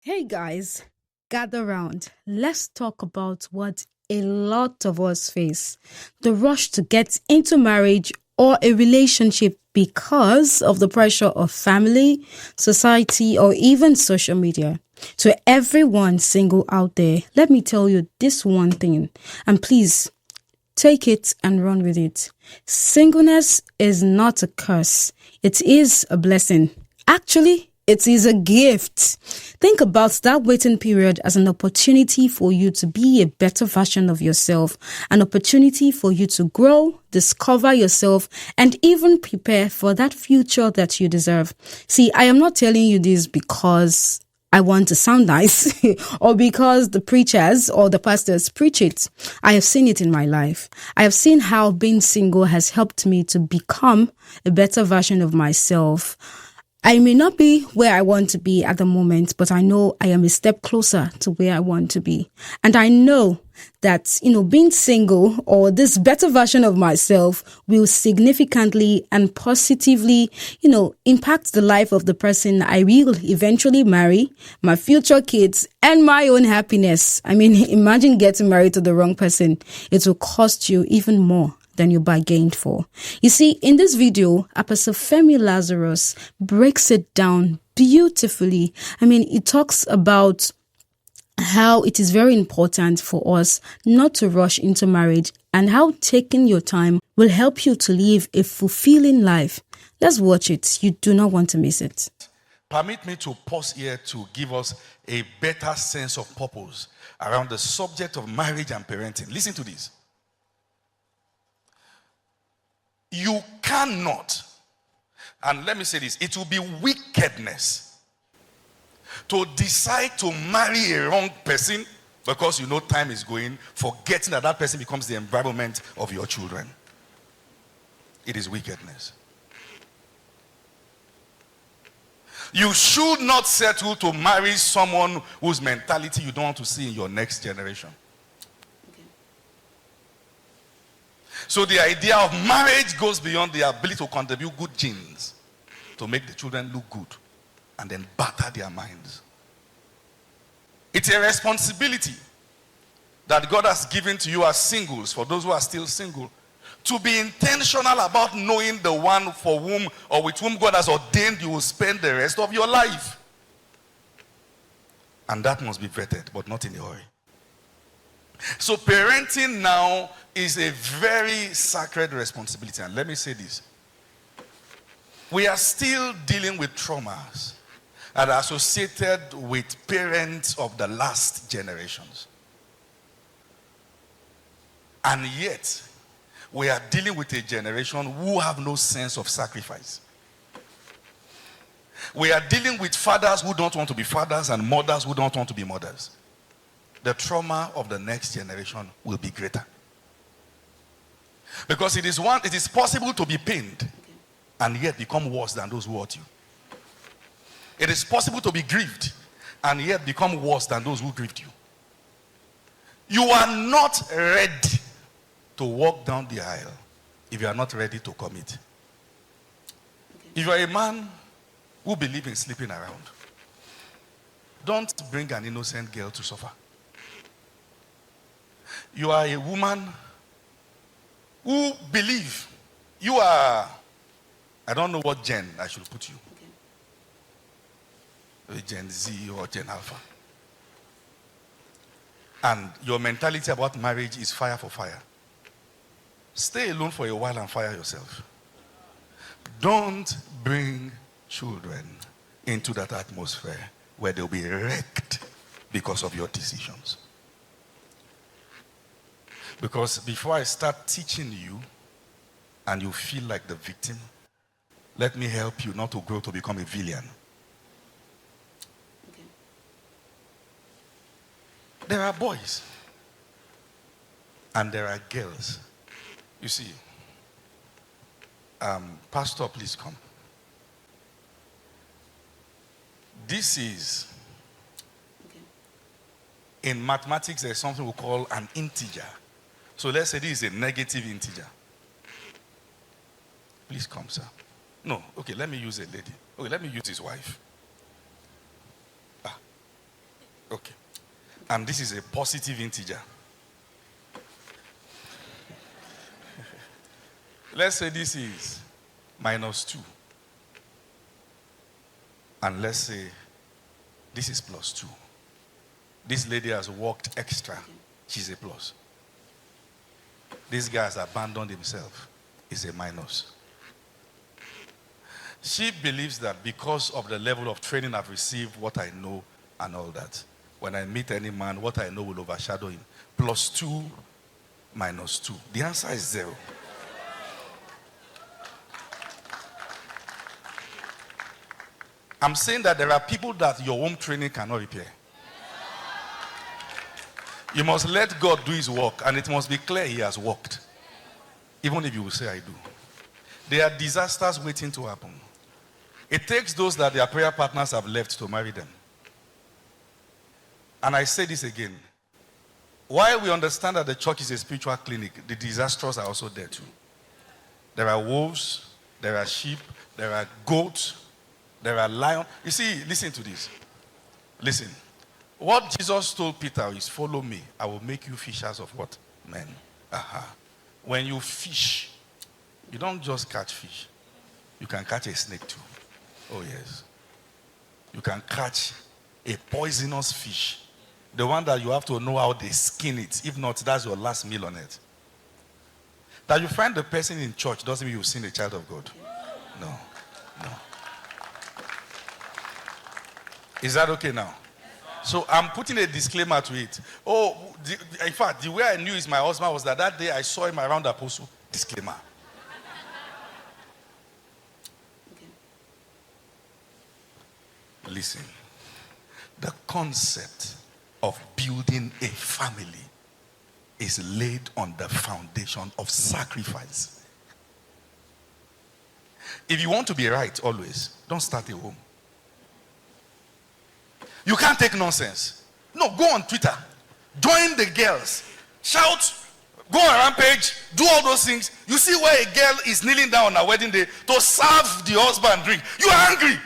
Hey guys, gather round. Let's talk about what a lot of us face: the rush to get into marriage or a relationship because of the pressure of family, society, or even social media. To everyone single out there, let me tell you this one thing, and please take it and run with it. Singleness is not a curse, it is a blessing. Actually, it is a gift. Think about that waiting period as an opportunity for you to be a better version of yourself, an opportunity for you to grow, discover yourself, and even prepare for that future that you deserve. See, I am not telling you this because I want to sound nice or because the preachers or the pastors preach it. I have seen it in my life. I have seen how being single has helped me to become a better version of myself. I may not be where I want to be at the moment, but I know I am a step closer to where I want to be. And I know that, being single or this better version of myself will significantly and positively, impact the life of the person I will eventually marry, my future kids, and my own happiness. I mean, imagine getting married to the wrong person. It will cost you even more than you bargained for. You see, in this video, Apostle Femi Lazarus breaks it down beautifully. I mean, it talks about how it is very important for us not to rush into marriage and how taking your time will help you to live a fulfilling life. Let's watch it. You do not want to miss it. Permit me to pause here to give us a better sense of purpose around the subject of marriage and parenting. Listen to this. You cannot, and let me say this, it will be wickedness to decide to marry a wrong person because you know time is going, forgetting that that person becomes the environment of your children. It is wickedness. You should not settle to marry someone whose mentality you don't want to see in your next generation. So the idea of marriage goes beyond the ability to contribute good genes to make the children look good and then batter their minds. It's a responsibility that God has given to you as singles, for those who are still single, to be intentional about knowing the one for whom or with whom God has ordained you will spend the rest of your life. And that must be vetted, but not in a hurry. So parenting now is a very sacred responsibility. And let me say this. We are still dealing with traumas that are associated with parents of the last generations. And yet, we are dealing with a generation who have no sense of sacrifice. We are dealing with fathers who don't want to be fathers and mothers who don't want to be mothers. The trauma of the next generation will be greater. Because it is possible to be pained and yet become worse than those who hurt you. It is possible to be grieved and yet become worse than those who grieved you. You are not ready to walk down the aisle if you are not ready to commit. If you are a man who believes in sleeping around, don't bring an innocent girl to suffer. You are a woman who believe you are, I don't know what gen I should put you. Gen Z or Gen Alpha. And your mentality about marriage is fire for fire. Stay alone for a while and fire yourself. Don't bring children into that atmosphere where they'll be wrecked because of your decisions. Because before I start teaching you and you feel like the victim, let me help you not to grow to become a villain. Okay. There are boys and there are girls. You see, Pastor, please come. This is, in mathematics, there's something we call an integer. So let's say this is a negative integer. Please come, sir. No, okay, let me use a lady. Okay, let me use his wife. Okay. And this is a positive integer. Let's say this is -2. And let's say this is +2. This lady has worked extra. She's a plus. This guy has abandoned himself. He's a minus. She believes that because of the level of training I've received, what I know and all that, when I meet any man, what I know will overshadow him. +2, -2. The answer is 0. I'm saying that there are people that your home training cannot repair. You must let God do his work, and it must be clear he has worked. Even if you will say, I do. There are disasters waiting to happen. It takes those that their prayer partners have left to marry them. And I say this again. While we understand that the church is a spiritual clinic, the disasters are also there too. There are wolves, there are sheep, there are goats, there are lions. You see, listen to this. Listen. What Jesus told Peter is, follow me. I will make you fishers of what? Men. When you fish, you don't just catch fish. You can catch a snake too. Oh yes. You can catch a poisonous fish. The one that you have to know how they skin it. If not, that's your last meal on it. That you find the person in church doesn't mean you've seen a child of God. No. Is that okay now? So I'm putting a disclaimer to it. In fact, the way I knew is my husband was that day I saw him around the apostle. Disclaimer. Okay. Listen. The concept of building a family is laid on the foundation of sacrifice. If you want to be right always, don't start a home. You can't take nonsense. No, go on Twitter. Join the girls. Shout. Go on Rampage. Do all those things. You see where a girl is kneeling down on her wedding day to serve the husband drink. You are angry.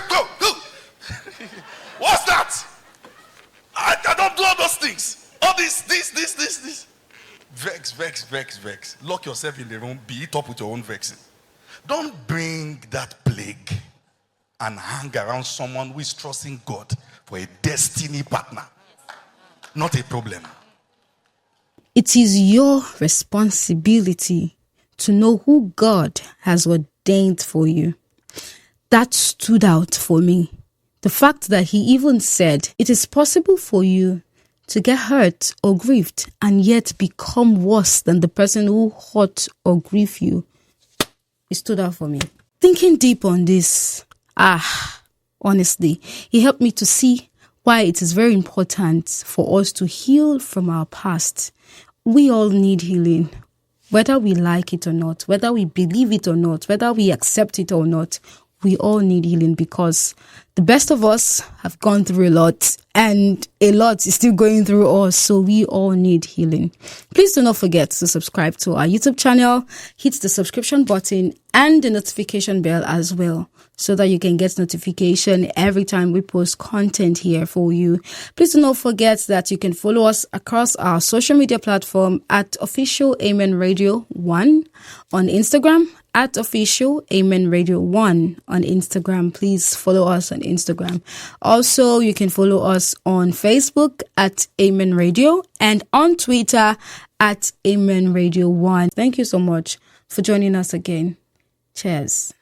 Go. What's that? I don't do all those things. All this. Vex. Lock yourself in the room. Be it up with your own vexing. Don't bring that plague and hang around someone who is trusting God for a destiny partner. Not a problem. It is your responsibility to know who God has ordained for you. That stood out for me. The fact that he even said it is possible for you to get hurt or grieved and yet become worse than the person who hurt or grieved you. It stood out for me. Thinking deep on this, honestly, he helped me to see why it is very important for us to heal from our past. We all need healing, whether we like it or not, whether we believe it or not, whether we accept it or not. We all need healing because the best of us have gone through a lot and a lot is still going through us. So we all need healing. Please do not forget to subscribe to our YouTube channel, hit the subscription button and the notification bell as well, so that you can get notification every time we post content here for you. Please do not forget that you can follow us across our social media platform at official AmenRadio 1 on Instagram, at official AmenRadio 1 on Instagram. Please follow us on Instagram. Also, you can follow us on Facebook at AmenRadio and on Twitter at AmenRadio 1. Thank you so much for joining us again. Cheers.